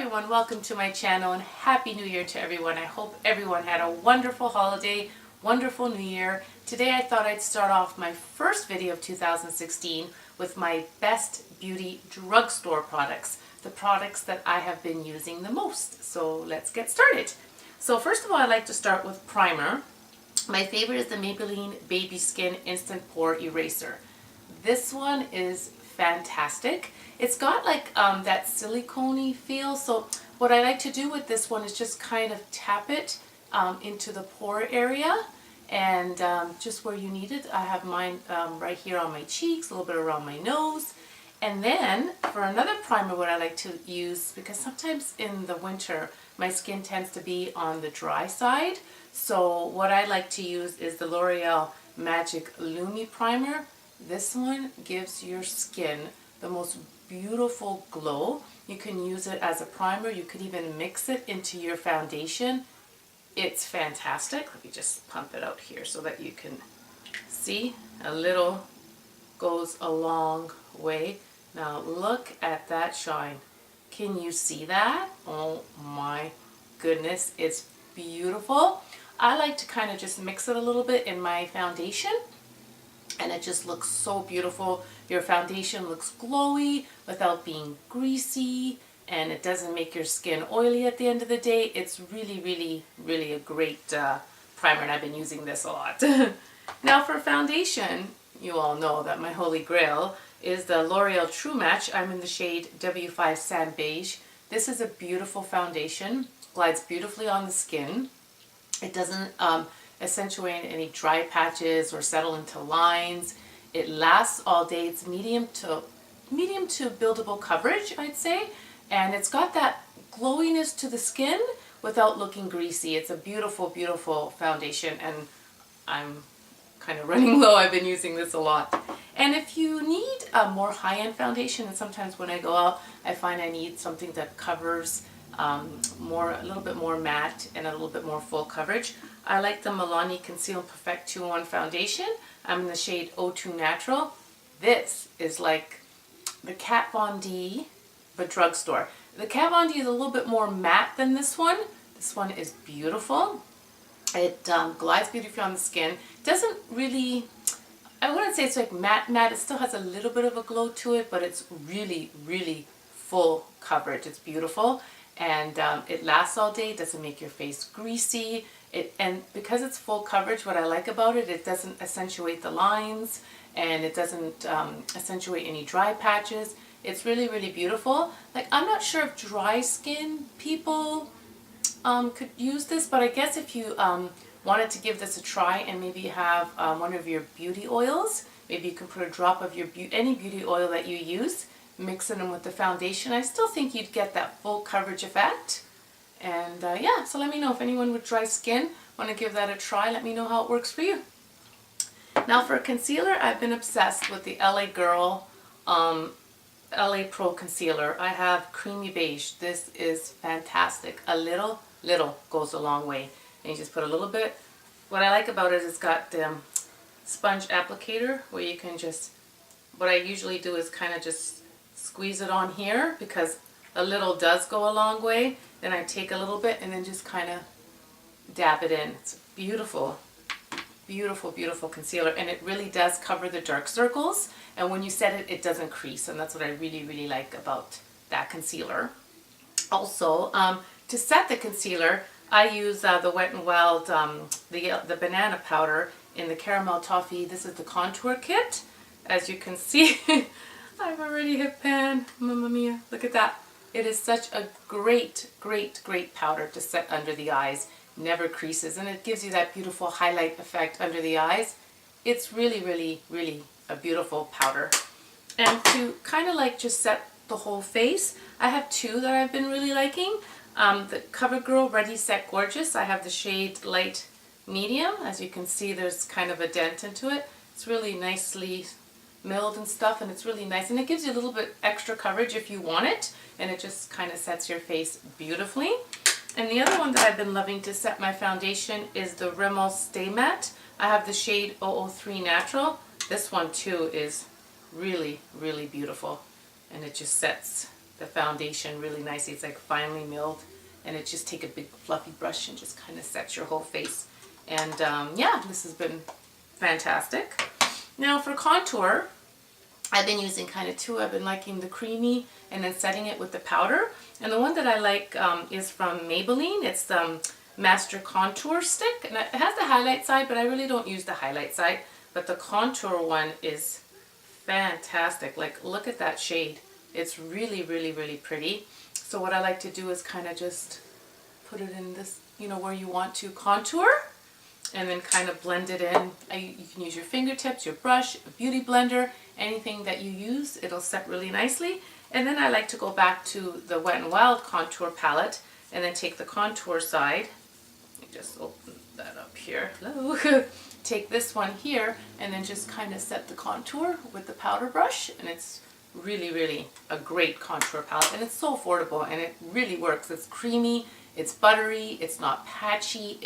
everyone, welcome to my channel and Happy New Year to everyone. I hope everyone had a wonderful holiday, wonderful New Year. Today I thought I'd start off my first video of 2016 with my best beauty drugstore products, the products that I have been using the most. So let's get started. So first of all, I like to start with primer. My favorite is the Maybelline Baby Skin Instant Pore Eraser. This one is fantastic. It's got like that silicone-y feel, so what I like to do with this one is just kind of tap it into the pore area and just where you need it. I have mine right here on my cheeks, a little bit around my nose. And then for another primer, what I like to use, because sometimes in the winter my skin tends to be on the dry side, so what I like to use is the L'Oreal Magic Lumi Primer. This one gives your skin the most beautiful glow. You can use it as a primer. You could even mix it into your foundation. It's fantastic. Let me just pump it out here so that you can see. A little goes a long way. Now look at that shine. Can you see that? Oh my goodness, it's beautiful. I like to kind of just mix it a little bit in my foundation, and it just looks so beautiful. Your foundation looks glowy without being greasy, and it doesn't make your skin oily at the end of the day. It's really a great primer, and I've been using this a lot. Now for foundation, you all know that my holy grail is the L'Oreal True Match. I'm in the shade W5 Sand Beige. This is a beautiful foundation, glides beautifully on the skin. It doesn't accentuate any dry patches or settle into lines. It lasts all day. It's medium to buildable coverage, I'd say, and it's got that glowiness to the skin without looking greasy. It's a beautiful foundation, and I'm kind of running low. I've been using this a lot. And if you need a more high-end foundation, and sometimes when I go out I find I need something that covers a little bit more matte and a little bit more full coverage, I like the Milani Conceal and Perfect 2-in-1 foundation. I'm in the shade O2 Natural. This is like the Kat Von D, but drugstore. The Kat Von D is a little bit more matte than this one. This one is beautiful. It glides beautifully on the skin. Doesn't really, I wouldn't say it's like matte. It still has a little bit of a glow to it, but it's really full coverage. It's beautiful, and it lasts all day. It doesn't make your face greasy. And because it's full coverage, what I like about it, it doesn't accentuate the lines, and it doesn't accentuate any dry patches. It's really beautiful. Like, I'm not sure if dry skin people could use this, but I guess if you wanted to give this a try and maybe have one of your beauty oils, maybe you can put a drop of your any beauty oil that you use, mix it in with the foundation. I still think you'd get that full coverage effect. And yeah, so let me know if anyone with dry skin want to give that a try. Let me know how it works for you. Now for a concealer, I've been obsessed with the LA Girl LA Pro Concealer. I have Creamy Beige. This is fantastic. A little goes a long way. And you just put a little bit. What I like about it is it's got the sponge applicator where you can just, what I usually do is kind of just squeeze it on here, because a little does go a long way. Then I take a little bit and then just kind of dab it in. It's beautiful concealer, and it really does cover the dark circles, and when you set it, it doesn't crease, and that's what I really like about that concealer. Also, to set the concealer, I use the Wet n Wild, the banana powder in the Caramel Toffee. This is the contour kit. As you can see, I've already hit pan. Mamma mia, look at that. It is such a great powder to set under the eyes. Never creases, and it gives you that beautiful highlight effect under the eyes. It's really a beautiful powder. And to kind of like just set the whole face, I have two that I've been really liking. The Covergirl Ready Set Gorgeous. I have the shade Light Medium. As you can see, there's kind of a dent into it. It's really nicely milled and stuff, and it's really nice, and it gives you a little bit extra coverage if you want it, and it just kind of sets your face beautifully. And the other one that I've been loving to set my foundation is the Rimmel Stay Matte. I have the shade 003 Natural. This one too is really beautiful, and it just sets the foundation really nicely. It's like finely milled, and it just take a big fluffy brush and just kind of sets your whole face. And yeah, this has been fantastic. Now for contour, I've been using kind of two. I've been liking the creamy and then setting it with the powder. And the one that I like is from Maybelline. It's the Master Contour Stick. And it has the highlight side, but I really don't use the highlight side. But the contour one is fantastic. Like, look at that shade. It's really, really, really pretty. So what I like to do is kind of just put it in this, you know, where you want to contour. And then kind of blend it in. You can use your fingertips, your brush, a beauty blender, anything that you use. It'll set really nicely. And then I like to go back to the Wet n Wild contour palette and then take the contour side. Let me just open that up here. Hello. Take this one here and then just kind of set the contour with the powder brush. And it's really, really a great contour palette. And it's so affordable and it really works. It's creamy, it's buttery, it's not patchy.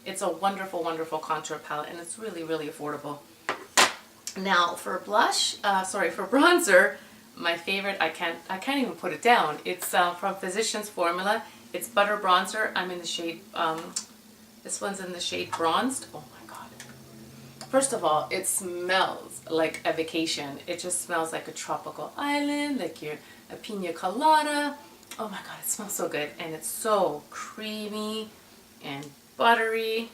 It's a wonderful, wonderful contour palette, and it's really, really affordable. Now for blush, for bronzer, my favorite, I can't even put it down. It's from Physicians Formula. It's Butter Bronzer. I'm in the shade, this one's in the shade Bronzed. Oh my God. First of all, it smells like a vacation. It just smells like a tropical island, like a pina colada. Oh my God, it smells so good. And it's so creamy and buttery,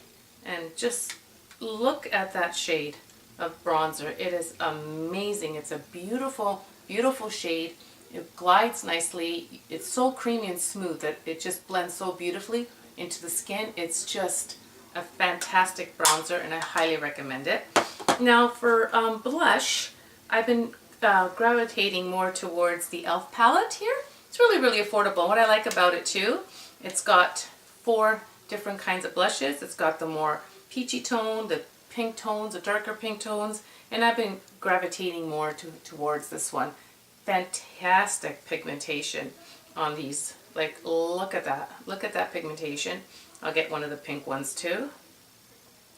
and just look at that shade of bronzer. It is amazing. It's a beautiful, beautiful shade. It glides nicely. It's so creamy and smooth that it just blends so beautifully into the skin. It's just a fantastic bronzer, and I highly recommend it. Now for blush, I've been gravitating more towards the e.l.f. palette here. It's really, really affordable. What I like about it too, it's got 4 different kinds of blushes. It's got the more peachy tone, the pink tones, the darker pink tones, and I've been gravitating more towards this one. Fantastic pigmentation on these. Like, look at that. Look at that pigmentation. I'll get one of the pink ones too.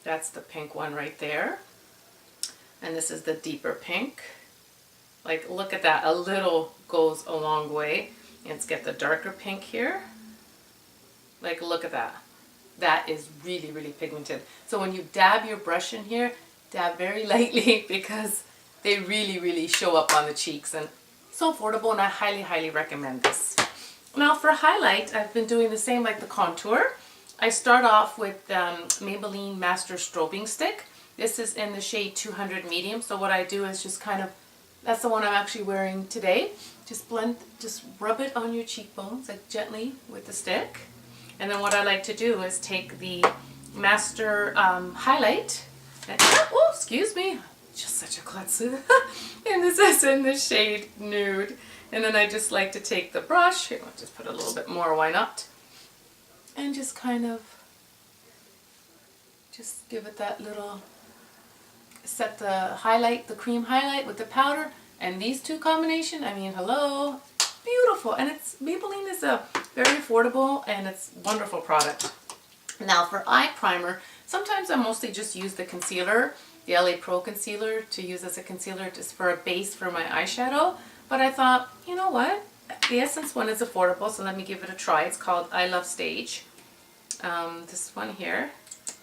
That's the pink one right there. And this is the deeper pink. Like, look at that. A little goes a long way. Let's get the darker pink here. Like, look at that. That is really, really pigmented. So when you dab your brush in here, dab very lightly because they really, really show up on the cheeks. And so affordable, and I highly, highly recommend this. Now for highlight, I've been doing the same like the contour. I start off with Maybelline Master Strobing Stick. This is in the shade 200 Medium. So what I do is just kind of, that's the one I'm actually wearing today. Just rub it on your cheekbones, like gently with the stick. And then what I like to do is take the Master Highlight, and, oh, excuse me, just such a klutz. And this is in the shade Nude. And then I just like to take the brush, here, I'll just put a little bit more, why not? And just kind of, just give it that little, set the highlight, the cream highlight with the powder, and these two combination, I mean, hello. Beautiful, and it's Maybelline is a very affordable and it's a wonderful product. Now for eye primer, sometimes I mostly just use the concealer, the LA Pro concealer, to use as a concealer just for a base for my eyeshadow. But I thought, you know what? The Essence one is affordable, so let me give it a try. It's called I Love Stage. This one here,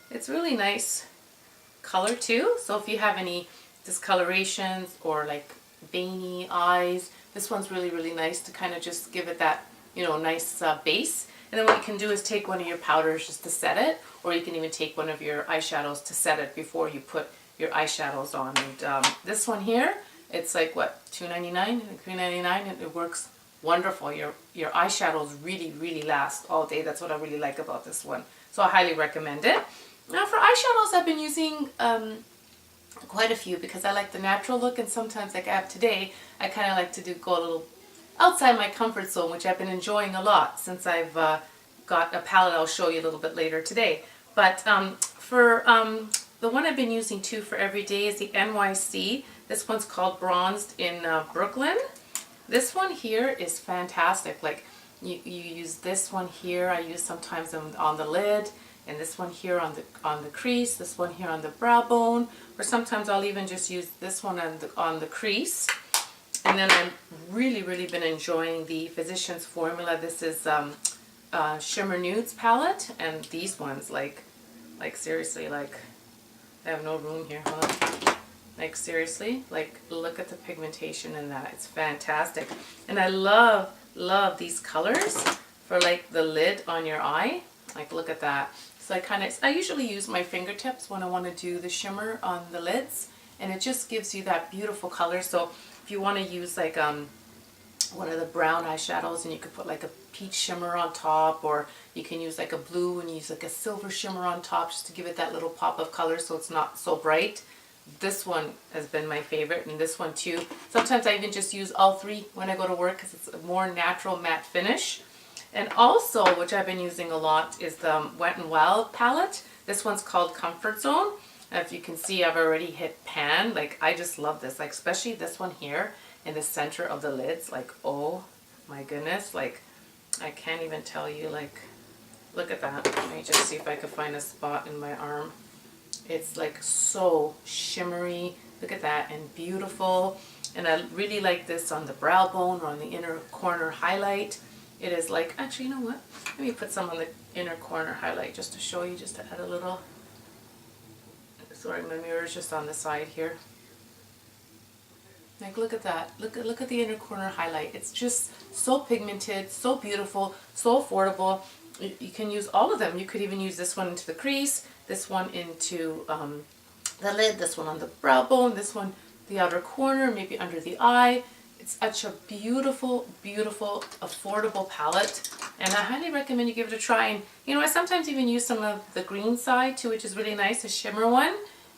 it's really nice color too. So if you have any discolorations or like veiny eyes, this one's really, really nice to kind of just give it that, you know, nice base. And then what you can do is take one of your powders just to set it, or you can even take one of your eyeshadows to set it before you put your eyeshadows on. And this one here, it's like what, $2.99, $3.99, and it works wonderful. Your eyeshadows really, really last all day. That's what I really like about this one. So I highly recommend it. Now for eyeshadows, I've been using quite a few because I like the natural look, and sometimes like I have today, I kind of like to go a little outside my comfort zone, which I've been enjoying a lot since I've got a palette I'll show you a little bit later today. But for the one I've been using too for every day is the NYC. This one's called Bronzed in Brooklyn. This one here is fantastic. Like you use this one here. I use sometimes on the lid, and this one here on the crease, this one here on the brow bone, or sometimes I'll even just use this one on the crease. And then I've really been enjoying the Physicians Formula. This is Shimmer Nudes palette, and these ones, like seriously, like I have no room here, huh? Like seriously, like look at the pigmentation in that. It's fantastic. And I love these colors for like the lid on your eye. Like look at that. So I usually use my fingertips when I want to do the shimmer on the lids, and it just gives you that beautiful color. So if you want to use like one of the brown eyeshadows, and you could put like a peach shimmer on top, or you can use like a blue and use like a silver shimmer on top just to give it that little pop of color so it's not so bright. This one has been my favorite, and this one too. Sometimes I even just use all three when I go to work because it's a more natural matte finish. And also, which I've been using a lot, is the Wet n Wild palette. This one's called Comfort Zone. And if you can see, I've already hit pan. Like, I just love this. Like, especially this one here in the center of the lids. Like, oh my goodness. Like, I can't even tell you. Like, look at that. Let me just see if I can find a spot in my arm. It's like so shimmery. Look at that, and beautiful. And I really like this on the brow bone or on the inner corner highlight. It is like, actually, you know what? Let me put some on the inner corner highlight just to show you, just to add a little. Sorry, my mirror is just on the side here. Like, look at that. Look at the inner corner highlight. It's just so pigmented, so beautiful, so affordable. You can use all of them. You could even use this one into the crease, this one into the lid, this one on the brow bone, this one the outer corner, maybe under the eye. It's such a beautiful, beautiful, affordable palette, and I highly recommend you give it a try. And you know, I sometimes even use some of the green side too, which is really nice. The shimmer one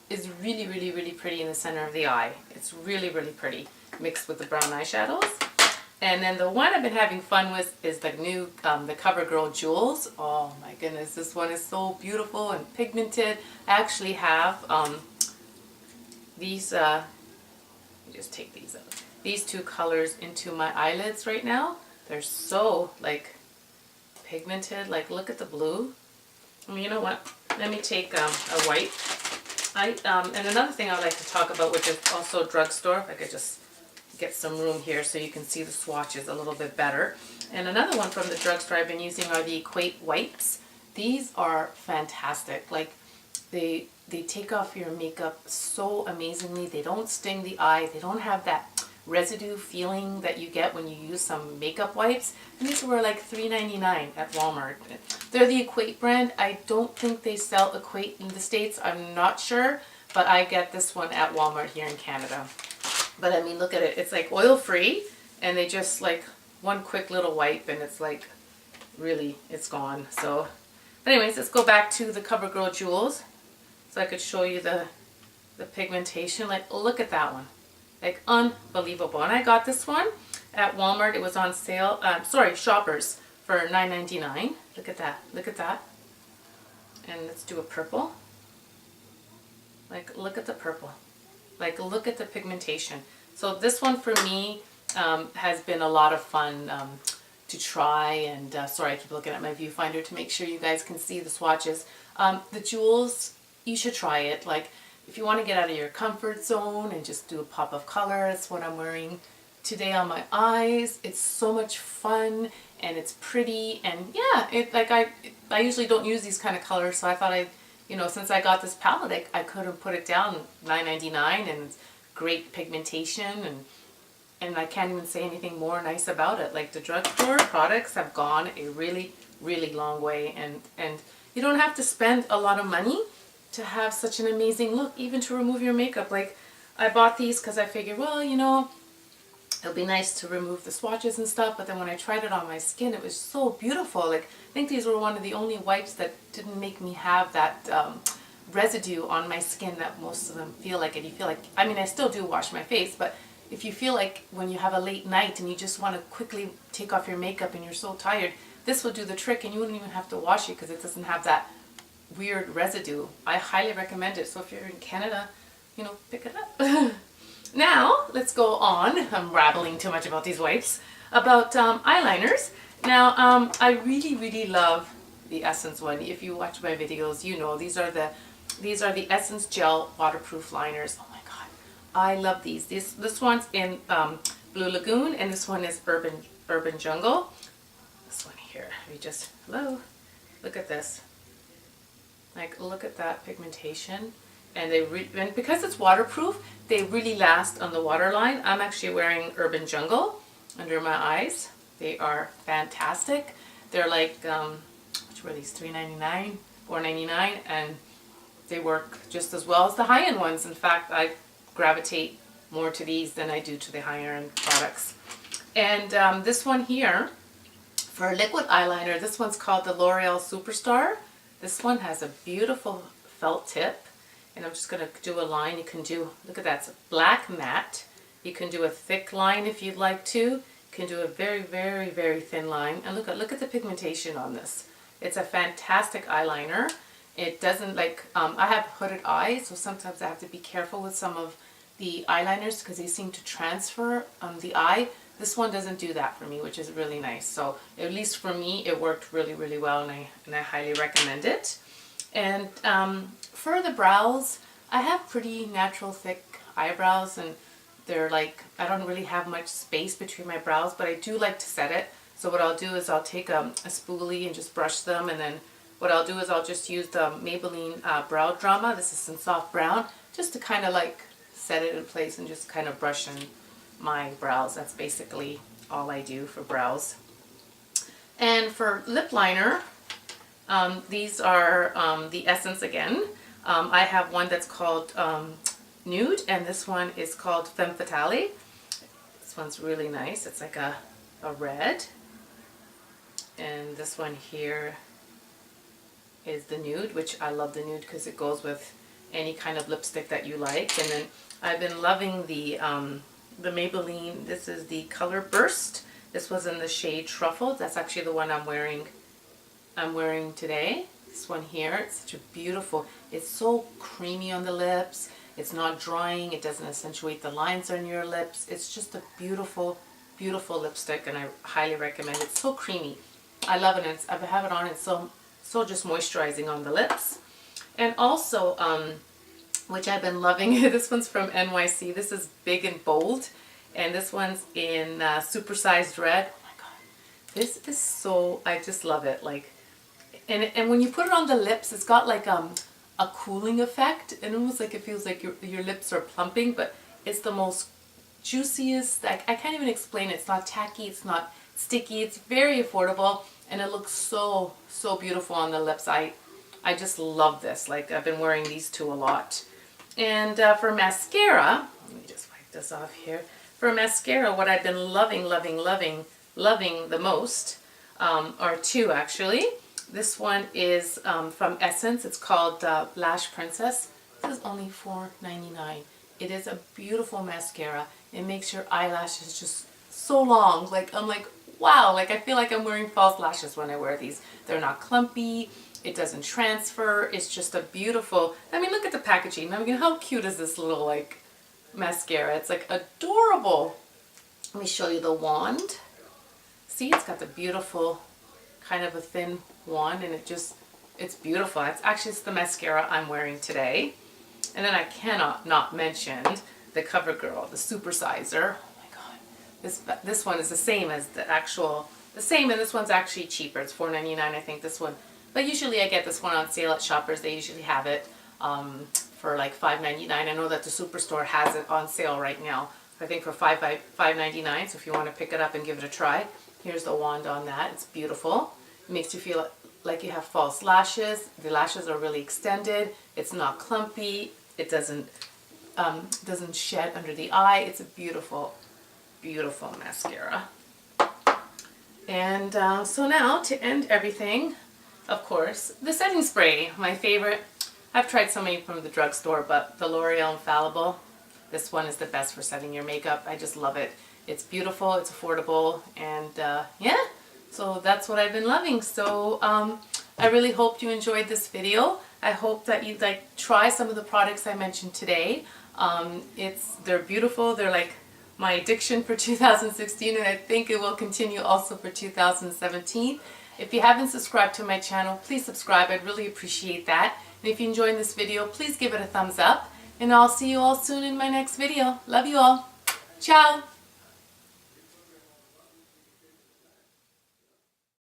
is really pretty in the center of the eye. It's really pretty, mixed with the brown eyeshadows. And then the one I've been having fun with is the new, the Covergirl Jewels. Oh my goodness, this one is so beautiful and pigmented. I actually have these, let me just take these out. These two colors into my eyelids right now. They're so like pigmented. Like, look at the blue. I mean, you know what? Let me take a white. And another thing I like to talk about, which is also Drugstore. If I could just get some room here so you can see the swatches a little bit better. And another one from the Drugstore I've been using are the Equate wipes. These are fantastic. Like, they take off your makeup so amazingly. They don't sting the eye. They don't have that residue feeling that you get when you use some makeup wipes. And these were like $3.99 at Walmart. They're the Equate brand. I don't think they sell Equate in the States. I'm not sure, but I get this one at Walmart here in Canada. But I mean, look at it. It's like oil free, and they just like one quick little wipe, and it's like really, it's gone. So, but anyways, let's go back to the Covergirl Jewels so I could show you the pigmentation. Like, look at that one. Like, unbelievable. And I got this one at Walmart. It was on sale, Shoppers, for $9.99. Look at that. Look at that. And let's do a purple. Like, look at the purple. Like, look at the pigmentation. So this one for me has been a lot of fun to try. And sorry, I keep looking at my viewfinder to make sure you guys can see the swatches. The jewels, you should try it. Like, if you want to get out of your comfort zone and just do a pop of color, that's what I'm wearing today on my eyes. It's so much fun, and it's pretty, and yeah, I usually don't use these kind of colors, so I thought since I got this palette, I couldn't put it down. $9.99, and it's great pigmentation, and I can't even say anything more nice about it. Like, the Drugstore products have gone a really long way, and you don't have to spend a lot of money to have such an amazing look, even to remove your makeup. Like, I bought these because I figured, well, it'll be nice to remove the swatches and stuff, but then when I tried it on my skin, it was so beautiful. Like, I think these were one of the only wipes that didn't make me have that residue on my skin that most of them feel like it. You feel like, I mean, I still do wash my face, but if you feel like when you have a late night and you just want to quickly take off your makeup and you're so tired, this will do the trick, and you wouldn't even have to wash it because it doesn't have that weird residue. I highly recommend it. So if you're in Canada, pick it up. Now, let's go on. I'm rattling too much about these wipes. About eyeliners. Now, I really love the Essence one. If you watch my videos, these are the Essence Gel Waterproof Liners. Oh my god, I love these. This one's in Blue Lagoon, and this one is Urban Jungle. This one here, hello, look at this. Like, look at that pigmentation. And and because it's waterproof, they really last on the waterline. I'm actually wearing Urban Jungle under my eyes. They are fantastic. They're like, which were these, $3.99, $4.99, and they work just as well as the high-end ones. In fact, I gravitate more to these than I do to the higher-end products. And this one here, for a liquid eyeliner, this one's called the L'Oreal Superstar. This one has a beautiful felt tip. And I'm just going to do a line. You can do, look at that, it's a black matte. You can do a thick line if you'd like to. You can do a very, very, very thin line. And look at the pigmentation on this. It's a fantastic eyeliner. It doesn't like, I have hooded eyes, so sometimes I have to be careful with some of the eyeliners because they seem to transfer the eye. This one doesn't do that for me, which is really nice. So at least for me, it worked really, really well, and I highly recommend it. And for the brows, I have pretty natural thick eyebrows, and they're like, I don't really have much space between my brows, but I do like to set it. So what I'll do is I'll take a spoolie and just brush them, and then what I'll do is I'll just use the Maybelline Brow Drama. This is in soft brown, just to kind of like set it in place and just kind of brush in my brows. That's basically all I do for brows. And for lip liner, these are the Essence again. I have one that's called Nude, and this one is called Femme Fatale. This one's really nice. It's like a red. And this one here is the Nude, which I love the Nude because it goes with any kind of lipstick that you like. And then I've been loving the Maybelline. This is the Color Burst. This was in the shade Truffle. That's actually the one I'm wearing today. This one here, it's such a beautiful, it's so creamy on the lips. It's not drying. It doesn't accentuate the lines on your lips. It's just a beautiful, beautiful lipstick, and I highly recommend it. It's so creamy. I love it. I have it on. It's so just moisturizing on the lips. And also, which I've been loving, this one's from NYC. This is Big and Bold, and this one's in supersized red. Oh my god, this is so, I just love it. Like, and when you put it on the lips, it's got like a cooling effect, and almost like it feels like your lips are plumping, but it's the most juiciest, like, I can't even explain it. It's not tacky, it's not sticky, it's very affordable, and it looks so beautiful on the lips. I just love this. Like, I've been wearing these two a lot. And for mascara, let me just wipe this off here. For mascara, what I've been loving the most are two actually. This one is from Essence. It's called Lash Princess. This is only $4.99. It is a beautiful mascara. It makes your eyelashes just so long. Like, I'm like, wow, like I feel like I'm wearing false lashes when I wear these. They're not clumpy. It doesn't transfer. It's just a beautiful, I mean, look at the packaging. I mean, how cute is this little like mascara? It's like adorable. Let me show you the wand. See, it's got the beautiful kind of a thin wand, and it's beautiful. It's the mascara I'm wearing today. And then I cannot not mention the Covergirl, the Supersizer. Oh my god. This one is the same as the same, and this one's actually cheaper. It's $4.99, I think, this one. But usually I get this one on sale at Shoppers. They usually have it for like $5.99. I know that the Superstore has it on sale right now, I think for $5.99. So if you want to pick it up and give it a try, here's the wand on that. It's beautiful. It makes you feel like you have false lashes. The lashes are really extended. It's not clumpy. It doesn't shed under the eye. It's a beautiful, beautiful mascara. And so now to end everything, of course, the setting spray, my favorite. I've tried so many from the drugstore, but the L'Oreal Infallible, this one is the best for setting your makeup. I just love it. It's beautiful, it's affordable, and yeah, so that's what I've been loving. So I really hope you enjoyed this video. I hope that you try some of the products I mentioned today. They're beautiful. They're like my addiction for 2016, and I think it will continue also for 2017. If you haven't subscribed to my channel, please subscribe. I'd really appreciate that. And if you enjoyed this video, please give it a thumbs up. And I'll see you all soon in my next video. Love you all. Ciao.